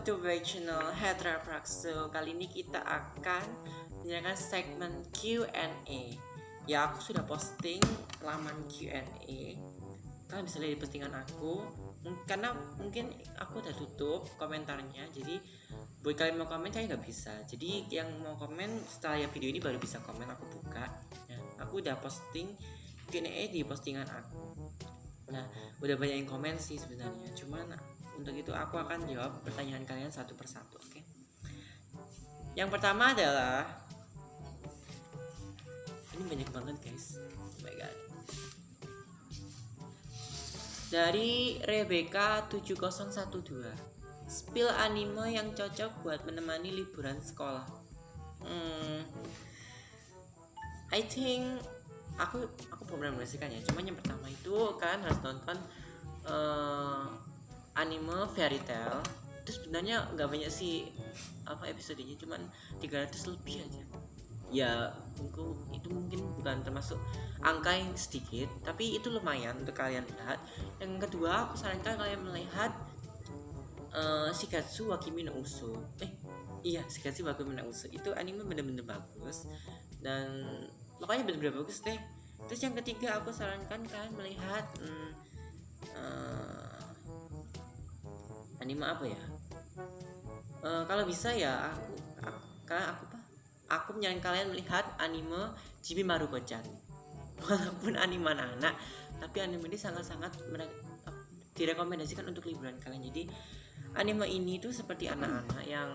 to my channel Hetra Prakso. Kali ini kita akan menjalankan segmen Q&A. Ya, aku sudah posting laman Q&A. Kalian bisa lihat di postingan aku. Karena mungkin aku udah tutup komentarnya, jadi buat kalian mau komen saya nggak bisa. Jadi yang mau komen setelah ya video ini baru bisa komen, aku buka. Nah, aku udah posting Q&A di postingan aku. Nah, udah banyak yang komen sih sebenarnya. Cuman untuk itu aku akan jawab pertanyaan kalian satu persatu, oke? Yang pertama adalah, ini banyak banget guys. Oh my god. Dari Rebecca 7012. Spill anime yang cocok buat menemani liburan sekolah. I think aku belum merekomendasikan ya. Cuman yang pertama itu kalian harus nonton anime Fairy Tail. Itu sebenarnya nggak banyak sih episodenya, cuman 300 lebih aja. Ya itu mungkin bukan termasuk angka yang sedikit, tapi itu lumayan untuk kalian lihat. Yang kedua, aku sarankan kalian melihat Shigatsu wa Kimi no Uso. Shigatsu wa Kimi no Uso itu anime bener-bener bagus, dan pokoknya bener-bener bagus deh. Terus yang ketiga, aku sarankan kalian melihat anime apa ya? Kalau bisa ya aku menyarankan kalian melihat anime Chibi Maruko-chan. Walaupun anime anak-anak, tapi anime ini sangat-sangat direkomendasikan untuk liburan kalian. Jadi anime ini tuh seperti anak-anak yang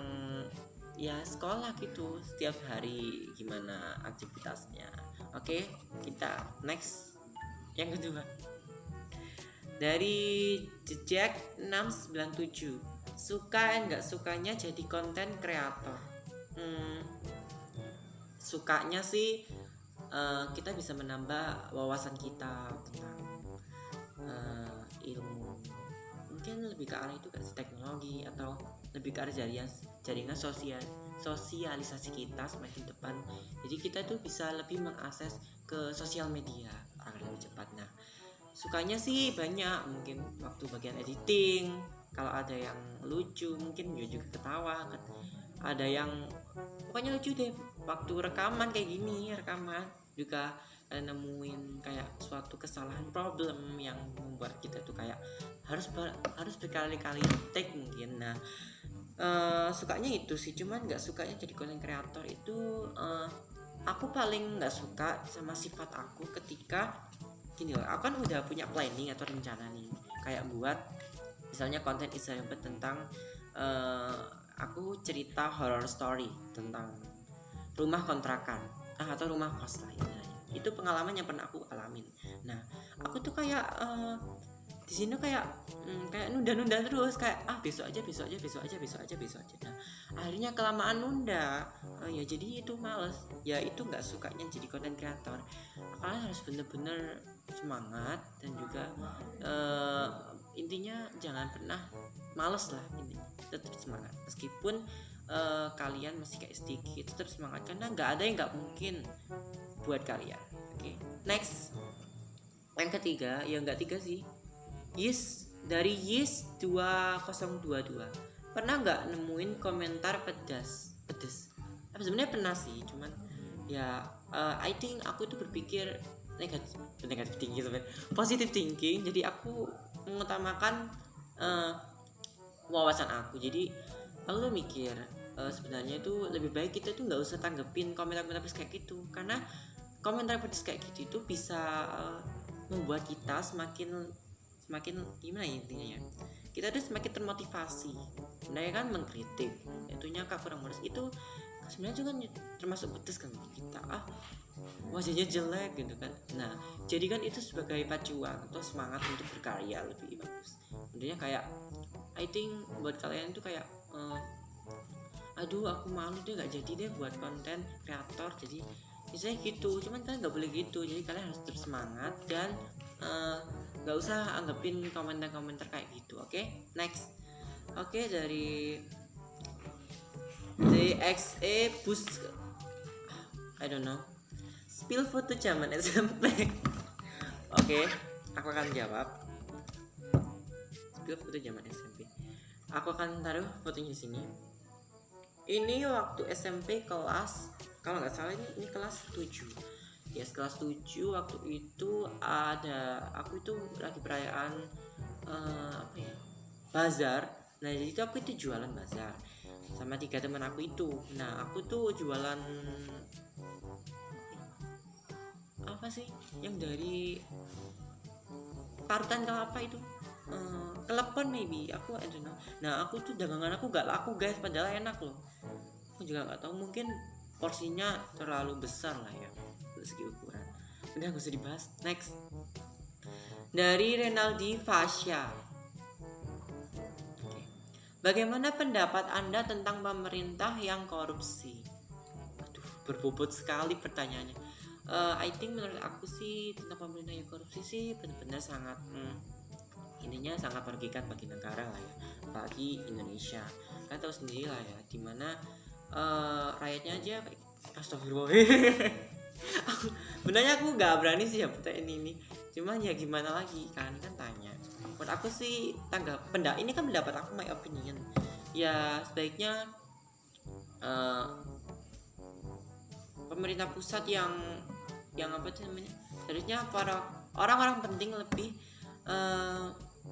ya sekolah gitu, setiap hari gimana aktivitasnya. Oke, kita next. Yang kedua, dari Jejak 697. Suka nggak sukanya jadi konten kreator? Sukanya sih kita bisa menambah wawasan kita tentang ilmu. Mungkin lebih ke arah itu kan teknologi, atau lebih ke arah jaringan sosialisasi kita semakin depan. Jadi kita tuh bisa lebih mengakses ke sosial media agar lebih cepat. Nah, sukanya sih banyak, mungkin waktu bagian editing, kalau ada yang lucu mungkin juga ketawa, ada yang pokoknya lucu deh waktu rekaman kayak gini, rekaman juga nemuin kayak suatu kesalahan problem yang membuat kita tuh kayak harus berkali-kali take mungkin. Nah, sukanya itu sih, cuman nggak sukanya jadi content creator itu aku paling nggak suka sama sifat aku ketika gini loh. Aku kan udah punya planning atau rencana nih, kayak buat misalnya konten Instagram tentang aku cerita horror story tentang rumah kontrakan atau rumah kos lah istilahnya. Itu pengalaman yang pernah aku alamin. Nah, aku tuh kayak di sini kayak nunda terus, kayak besok aja. Nah, akhirnya kelamaan nunda. Ya jadi itu males. Ya itu nggak sukanya jadi content creator. Kalian harus bener-bener semangat, dan juga intinya jangan pernah males lah, ini tetap semangat meskipun kalian masih kayak sedikit, tetap semangat karena nggak ada yang nggak mungkin buat kalian. Oke, next. Yang ketiga, ya nggak tiga sih, dari Yis 2022. Pernah nggak nemuin komentar pedes? Sebenarnya pernah sih, cuman ya I think aku tuh berpikir negatif tinggi sebenarnya, positive thinking. Jadi aku mengutamakan wawasan aku. Jadi aku tuh mikir sebenarnya itu lebih baik kita tuh nggak usah tanggepin komentar-komentar pedes kayak gitu, karena komentar pedes kayak gitu itu bisa membuat kita semakin gimana ya, intinya ya, kita tuh semakin termotivasi. Sebenarnya kan mengkritik itunya kurang modus itu sebenarnya juga termasuk pedes kan kita, wajahnya jelek gitu kan. Nah, jadi kan itu sebagai pacuan atau semangat untuk berkarya lebih bagus. Intinya kayak I think buat kalian itu kayak aduh aku malu deh, nggak jadi deh buat konten kreator, jadi misalnya gitu. Cuman kalian nggak boleh gitu, jadi kalian harus tetap semangat dan nggak usah anggapin komentar kayak gitu. Oke, next. Oke, dari DXE Bus, I don't know, spill foto zaman SMP. Oke, aku akan jawab. Spill foto zaman SMP. Aku akan taruh fotonya di sini. Ini waktu SMP kelas, kalau nggak salah ini kelas 7. Yes, kelas 7 waktu itu aku itu lagi perayaan apa ya? Bazar. Nah, jadi itu aku itu jualan bazar sama 3 teman aku itu. Nah, aku tuh jualan apa sih? Yang dari parutan kelapa itu. Klepon maybe, aku I don't know. Nah, aku tuh dagangan aku gak laku guys, padahal enak loh. Aku juga nggak tahu, mungkin porsinya terlalu besar lah ya dari segi ukuran. Udah gak usah dibahas. Next, dari Renaldi Fasya. Bagaimana pendapat Anda tentang pemerintah yang korupsi? Aduh, berbobot sekali pertanyaannya. I think menurut aku sih tentang pemerintah yang korupsi sih benar-benar sangat ininya sangat merugikan bagi negara lah ya, bagi Indonesia. Kalian tahu sendiri lah ya, dimana rakyatnya aja astagfirullah. Benarnya aku nggak berani sih ya pertanyaan ini, cuman ya gimana lagi, kalian kan tanya. Menurut aku sih ini kan pendapat aku, my opinion. Ya sebaiknya pemerintah pusat yang apa sih namanya, seharusnya para orang-orang penting lebih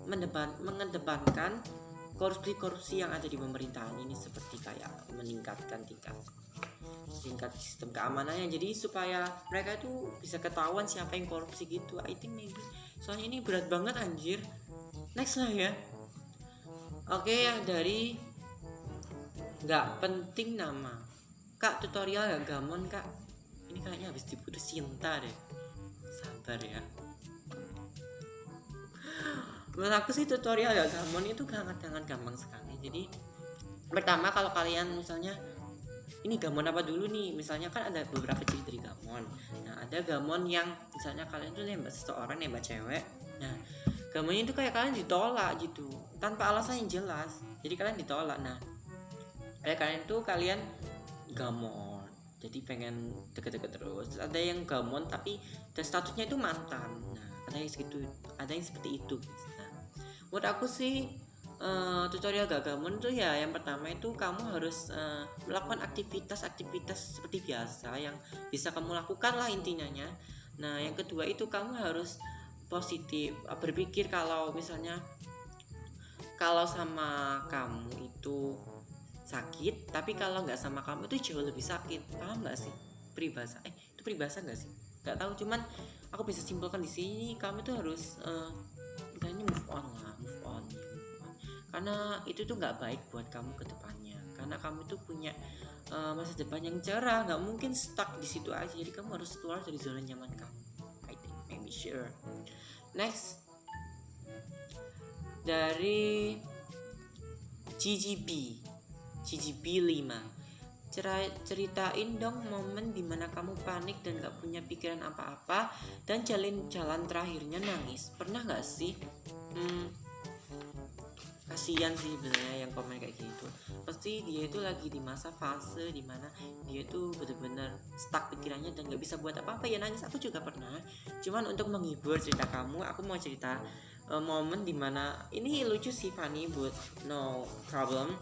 mengedepankan korupsi yang ada di pemerintahan ini, seperti kayak meningkatkan tingkat sistem keamanannya, jadi supaya mereka itu bisa ketahuan siapa yang korupsi gitu. I think maybe, soalnya ini berat banget anjir. Next lah ya. Oke, yang dari nggak penting nama, Kak, tutorial gak gamon Kak, ini kayaknya habis diputus cinta deh, sabar ya. Menurut aku sih tutorial gak gamon itu sangat gampang sekali. Jadi pertama, kalau kalian misalnya ini gamon apa dulu nih, misalnya kan ada beberapa ciri dari gamon. Nah, ada gamon yang misalnya kalian tuh nembak seseorang, nembak cewek. Nah, gamonnya itu kayak kalian ditolak gitu tanpa alasan yang jelas, jadi kalian ditolak. Nah, kayak kalian gamon, jadi pengen deket-deket terus. Ada yang gamon tapi statusnya itu mantan. Nah, ada yang seperti itu. Nah, menurut aku sih tutorial gak gamon tuh ya, yang pertama itu kamu harus melakukan aktivitas seperti biasa yang bisa kamu lakukan lah intinya. Nah, yang kedua itu kamu harus positif, berpikir kalau misalnya kalau sama kamu itu sakit, tapi kalau nggak sama kamu itu jauh lebih sakit. Paham nggak sih peribahasa? Itu peribahasa nggak sih? Nggak tahu, cuman aku bisa simpulkan di sini, kamu tuh harus ini move on, karena itu tuh nggak baik buat kamu ke depannya, karena kamu tuh punya masa depan yang cerah, nggak mungkin stuck di situ aja. Jadi kamu harus keluar dari zona nyaman kamu. I think, maybe sure. Next, dari GGB 5, ceritain dong momen dimana kamu panik dan gak punya pikiran apa-apa dan jalan terakhirnya nangis. Pernah gak sih? Kasian sih sebenarnya yang komen kayak gitu. Pasti dia itu lagi di masa fase dimana dia tuh benar-benar stuck pikirannya dan gak bisa buat apa-apa, ya nangis. Aku juga pernah. Cuman untuk menghibur cerita kamu, aku mau cerita momen dimana ini lucu sih, funny but no problem.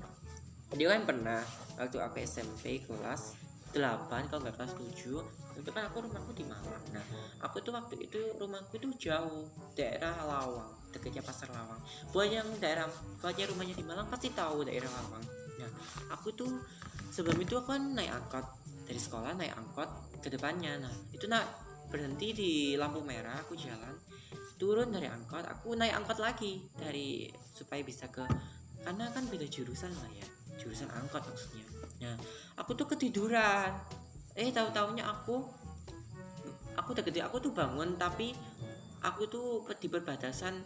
Dia kan pernah waktu aku SMP kelas 8 kalau nggak kelas 7, itu kan rumahku di Malang. Nah, aku tuh waktu itu rumahku tuh jauh, daerah Lawang, dekatnya Pasar Lawang. Buat yang rumahnya di Malang pasti tahu daerah Lawang. Nah, aku tuh sebelum itu aku kan naik angkot dari sekolah, naik angkot ke depannya. Nah, itu berhenti di lampu merah, aku jalan turun dari angkot, aku naik angkot lagi supaya bisa karena kan beda jurusan lah ya, jurusan angkot maksudnya. Nah, aku tuh ketiduran. Tahu-taunya aku tuh bangun, tapi aku tuh di perbatasan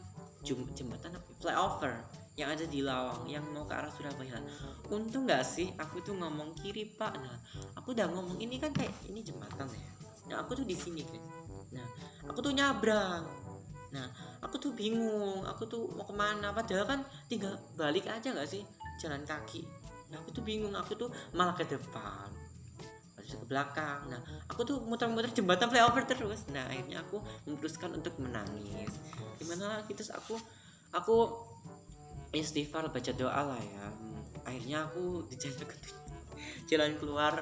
jembatan flyover yang ada di Lawang yang mau ke arah Surabaya. Untung nggak sih aku tuh ngomong kiri Pak. Nah, aku udah ngomong ini kan kayak ini jembatan ya. Nah, aku tuh di sini guys. Nah, aku tuh nyabrang. Nah, aku tuh bingung, aku tuh mau kemana, padahal kan tinggal balik aja gak sih, jalan kaki. Nah, aku tuh bingung, aku tuh malah ke depan, terus ke belakang. Nah, aku tuh muter-muter jembatan flyover terus. Nah, akhirnya aku memutuskan untuk menangis. Gimana lagi, terus aku istighfar, baca doa lah ya. Akhirnya aku dijalankan jalan keluar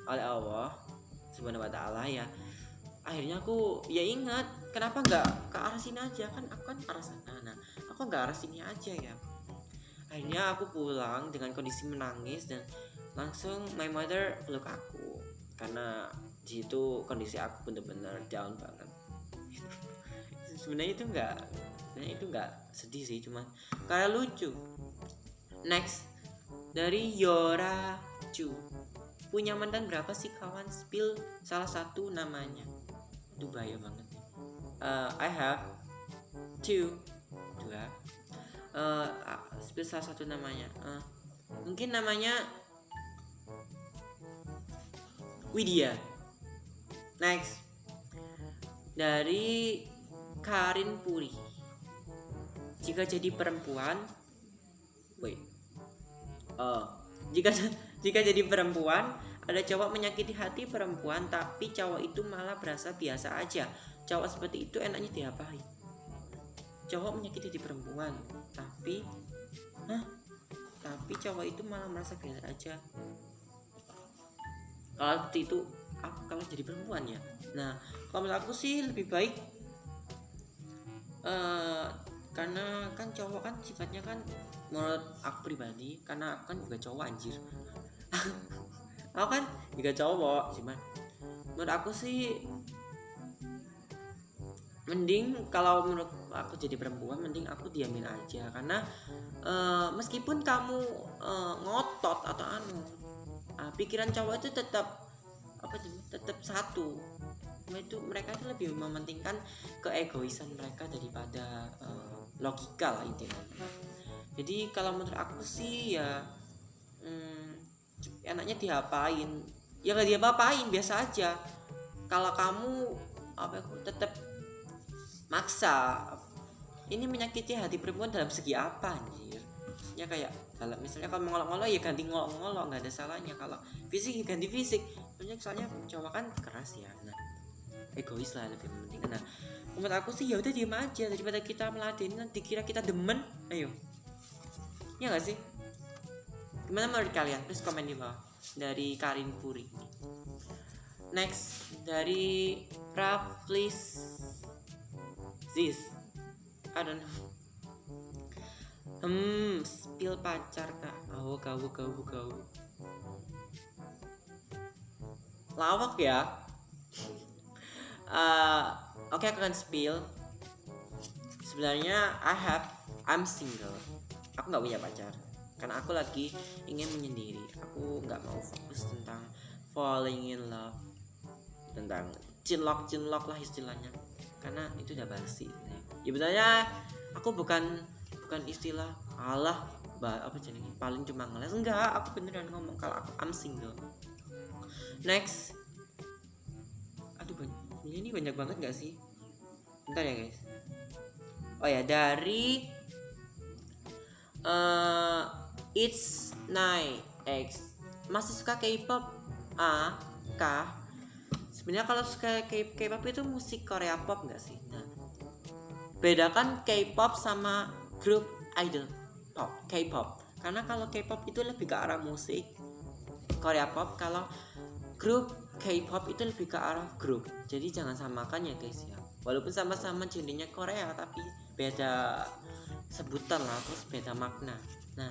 oleh Allah Subhanahu wa taala ya. Akhirnya aku ya ingat, kenapa nggak ke arah sini aja, kan aku kan arah sana, nah aku nggak arah sini aja ya. Akhirnya aku pulang dengan kondisi menangis dan langsung my mother peluk aku karena di situ kondisi aku bener-bener down banget. Sebenarnya itu nggak sedih sih, cuma kayak lucu. Next dari Yora Chu, punya mantan berapa sih kawan? Spill salah satu namanya. Itu bahaya banget. I have two. Dua. Spill salah satu namanya. Mungkin namanya Widya. Next dari Karin Puri, jika jadi perempuan, jika jadi perempuan ada cowok menyakiti hati perempuan tapi cowok itu malah berasa biasa aja, cowok seperti itu enaknya diapain? Cowok menyakiti hati perempuan tapi cowok itu malah merasa biasa aja. Kalau seperti itu, aku kalau jadi perempuan ya. Nah, kalau menurut aku sih lebih baik, karena kan cowok kan sifatnya kan, menurut aku pribadi, karena aku kan juga cowok anjir. Aku kan juga cowok, cuman menurut aku sih mending kalau menurut aku jadi perempuan mending aku diamin aja, karena meskipun kamu ngotot atau pikiran cowok itu tetap satu. Mereka itu lebih mementingkan keegoisan mereka daripada logika lah intinya. Jadi kalau menurut aku sih ya enaknya diapain ya, nggak diapa-apain, biasa aja. Kalau kamu tetap maksa, ini menyakiti hati perempuan dalam segi apa anjir? Ya kayak kalau misalnya kalau ngolok-ngolok ya ganti ngolok-ngolok, nggak ada salahnya. Kalau fisik ya ganti fisik. Soalnya cowok kan keras ya. Nah, egois lah lebih penting. Nah, menurut aku sih ya udah diem aja daripada kita meladenin nanti kira kita demen. Ayo. Ya nggak sih? Gimana menurut kalian? Please komen di bawah. Dari Karin Puri. Next dari Raflis Ziz. I don't know. Spill pacar kak. Kau. Lawak ya. Oke, aku akan spill. Sebenarnya I'm single. Aku nggak punya pacar karena aku lagi ingin menyendiri. Aku nggak mau fokus tentang falling in love, tentang cinlok lah istilahnya, karena itu udah basi. Ya benarnya aku bukan istilah paling cuma ngeles, enggak, aku beneran ngomong kalau I'm single. Next, ini banyak banget gak sih? Bentar ya guys. Oh ya, dari It's Night X, masih suka K-pop? K. Sebenarnya kalau suka K-pop itu musik Korea pop gak sih? Nah, bedakan K-pop sama grup idol pop, K-pop. Karena kalau K-pop itu lebih ke arah musik Korea pop, kalau grup K-pop itu lebih ke arah grup. Jadi jangan samakan ya guys ya. Walaupun sama-sama genrenya Korea tapi beda sebutan lah, terus beda makna. Nah,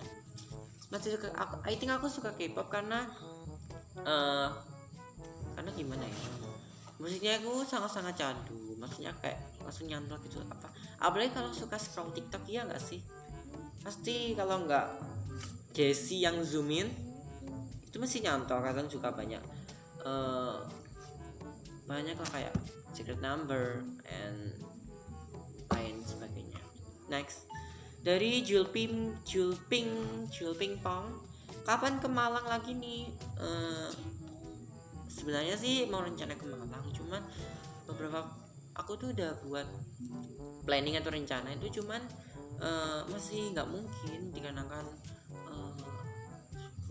masih suka aku suka K-pop karena gimana ya? Musiknya aku sangat-sangat candu. Maksudnya kayak langsung nyantol gitu. Apalagi kalau suka scroll TikTok, ya nggak sih? Pasti kalau nggak Jessie yang zoom in itu masih nyantol. Kadang juga banyak lah kayak Secret Number and lain sebagainya. Next dari Julping Pong, kapan ke Malang lagi nih? Sebenarnya sih mau rencana ke Malang, cuman aku tuh udah buat planning atau rencana itu, cuman masih nggak mungkin dikarenakan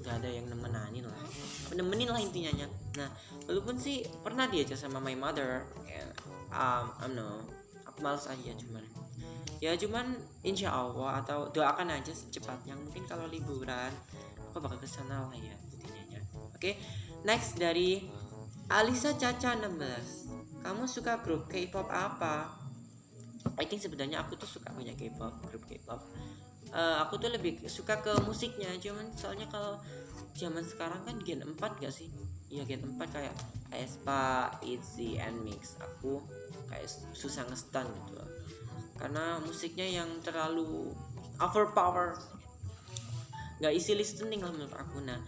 nggak ada yang nemenin lah intinya. Nah, walaupun sih pernah diajak sama my mother, aku males aja, cuman Ya cuman insya Allah atau doakan aja secepatnya, mungkin kalau liburan aku bakal ke sana lah ya intinya. Oke, next dari Alisa Caca 16. Kamu suka grup K-pop apa? I think sebenarnya aku tuh suka banyak K-pop, grup K-pop. Aku tuh lebih suka ke musiknya, cuman soalnya kalau zaman sekarang kan Gen 4 gak sih? Iya Gen 4 kayak aespa, ITZY, NMIX. Aku kayak susah ngestan gitu loh. Karena musiknya yang terlalu overpower, nggak easy listening lah menurut aku. Nah,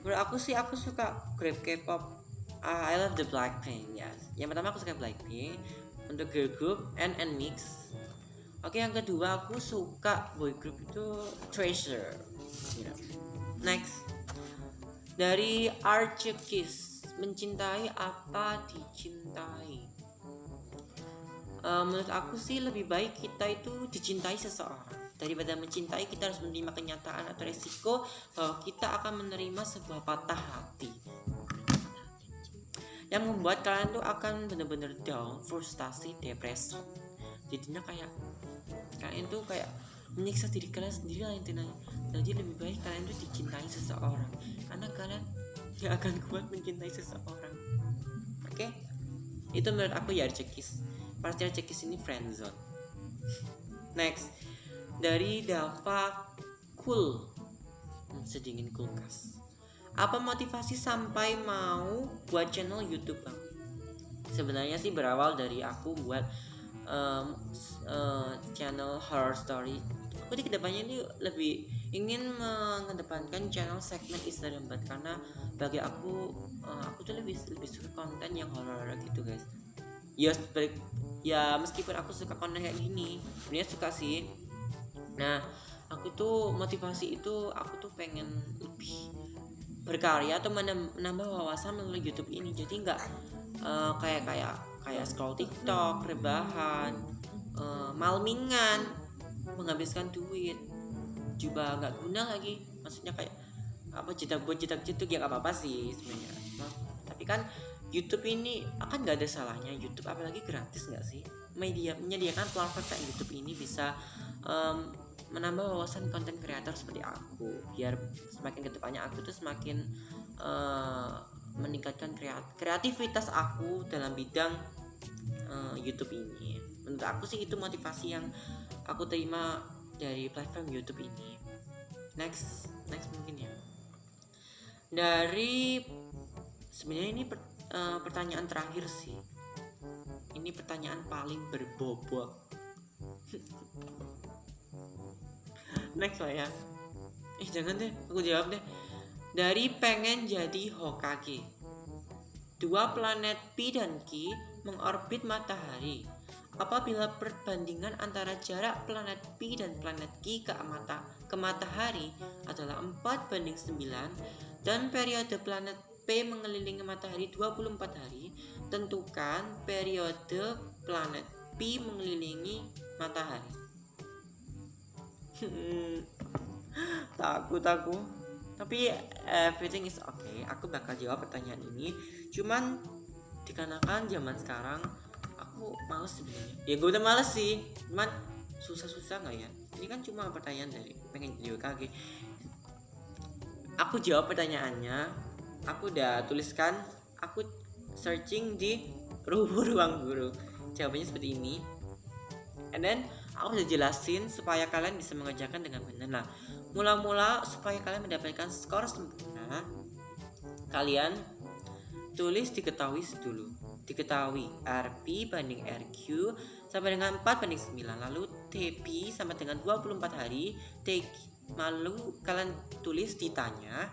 menurut aku sih aku suka grup K-pop. I love the Blackpink ya. Yang pertama aku suka Blackpink untuk girl group and NMIX. Oke, yang kedua aku suka boy group itu Treasure. You know. Next dari Archikis, mencintai apa dicintai? Menurut aku sih lebih baik kita itu dicintai seseorang daripada mencintai. Kita harus menerima kenyataan atau resiko bahwa kita akan menerima sebuah patah hati yang membuat kalian tuh akan benar-benar down, frustasi, depresi. Jadinya kayak kalian tuh kayak menyiksa diri kalian sendiri lah intinya. Jadi lebih baik kalian tuh dicintai seseorang karena kalian gak akan kuat mencintai seseorang. Oke? Itu menurut aku ya Cekis. Pasti Cekis ini friendzone. Next dari Dava Cool, sedingin kulkas. Apa motivasi sampai mau buat channel YouTube bang? Sebenarnya sih berawal dari aku buat channel horror story. Aku di kedepannya ini lebih ingin mengedepankan channel segmen Instagram karena bagi aku tuh lebih suka konten yang horror gitu guys. Ya meskipun aku suka konten kayak gini, sebenarnya suka sih. Nah, aku tuh motivasi itu aku tuh pengen lebih berkarya atau menambah wawasan melalui YouTube ini. Jadi nggak kayak scroll TikTok, rebahan, malmingan, menghabiskan duit, juga nggak guna lagi. Maksudnya kayak apa cetak-cetak ya nggak apa-apa sih sebenarnya. Tapi kan YouTube ini akan nggak ada salahnya. YouTube apalagi gratis nggak sih? Menyediakan platform kayak YouTube ini bisa menambah wawasan konten kreator seperti aku, biar semakin kedepannya aku tuh semakin meningkatkan kreativitas aku dalam bidang YouTube ini. Menurut aku sih itu motivasi yang aku terima dari platform YouTube ini. Next mungkin ya. Dari sebenarnya ini pertanyaan terakhir sih. Ini pertanyaan paling berbobot. Next lah ya. Jangan deh, aku jawab deh. Dari pengen jadi Hokage. 2 planet Pi dan Ki mengorbit matahari. Apabila perbandingan antara jarak planet Pi dan planet Ki ke matahari adalah 4:9 dan periode planet P mengelilingi matahari 24 hari, tentukan periode planet Pi mengelilingi matahari. Takut aku. Tapi everything is okay. Aku bakal jawab pertanyaan ini. Cuman dikarenakan zaman sekarang aku males sebenarnya. Ya gue udah males sih. Cuman susah nggak ya? Ini kan cuma pertanyaan dari pengen jadi Hokage. Aku jawab pertanyaannya. Aku udah tuliskan. Aku searching di ruang guru. Jawabannya seperti ini. And then aku udah jelasin supaya kalian bisa mengerjakan dengan benar. Nah, mula-mula supaya kalian mendapatkan skor sempurna, kalian tulis diketahui dulu. Diketahui RP banding RQ sama dengan 4:9. Lalu TP sama dengan 24 hari. Lalu kalian tulis ditanya.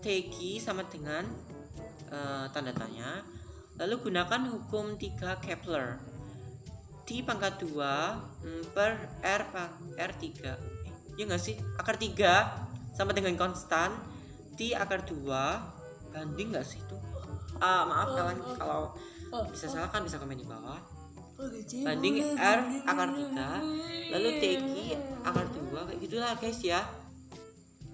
TQ sama dengan tanda tanya. Lalu gunakan hukum 3 Kepler. T pangkat 2 per R3. Ya nggak sih? Akar 3 sama dengan konstan T akar 2 banding nggak sih itu? Maaf kawan, kalau bisa salah kan bisa komen di bawah. Banding R akar 3 lalu TQ akar 2 kayak gitulah guys ya.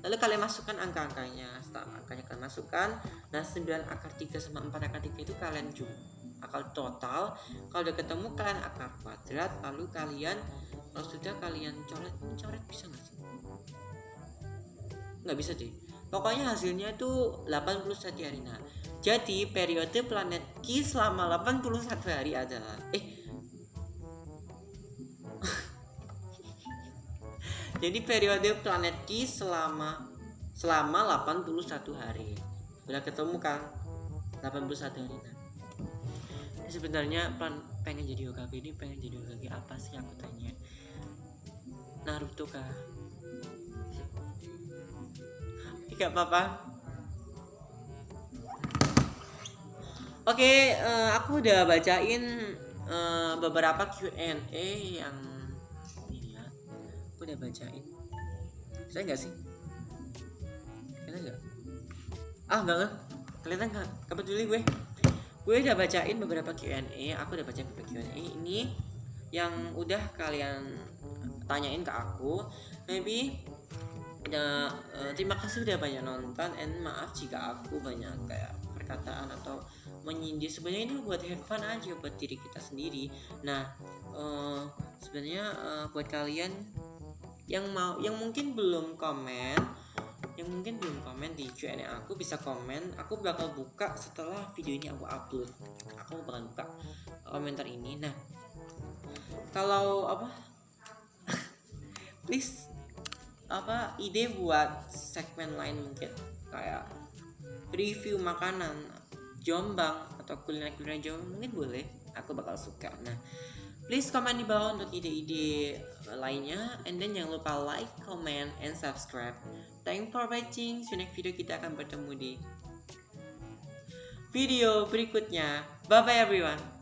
Lalu kalian masukkan angka-angkanya. Setelah angkanya kalian masukkan, nah 9 akar 3 sama 4 akar 3 itu kalian jumlah. akar total. Kalau udah ketemu kalian akar kuadrat, lalu kalian kalau sudah kalian coret bisa nggak sih? Nggak bisa deh. Pokoknya hasilnya itu 81 hari. Nah, jadi periode planet Ki selama 81 hari adalah jadi periode planet Ki selama 81 hari. Udah ketemu kan? 81 hari. Nah, sebenarnya pengen jadi Hokage ini pengen jadi Hokage apa sih aku tanya? Naruto kah? Gak apa-apa. Oke, aku udah bacain beberapa Q&A yang ini ya. Aku udah bacain. Saya nggak sih? Kelihatan nggak? Nggak. Kelihatan nggak? Kapan dulu gue udah bacain beberapa Q&A. Aku udah bacain beberapa Q&A ini yang udah kalian tanyain ke aku. Maybe terima kasih udah banyak nonton, and maaf jika aku banyak kayak perkataan atau menyindir. Sebenarnya itu buat have fun aja buat diri kita sendiri. Nah, sebenarnya buat kalian yang mungkin belum komen di Q&A aku, bisa komen. Aku bakal buka setelah video ini aku upload. Aku bakal buka komentar ini. Nah, kalau please ide buat segmen lain mungkin kayak review makanan Jombang atau kuliner Jombang mungkin boleh, aku bakal suka. Nah, please komen di bawah untuk ide-ide lainnya, and then jangan lupa like, comment, and subscribe. Thanks for watching. See you next video, kita akan bertemu di video berikutnya. Bye bye everyone.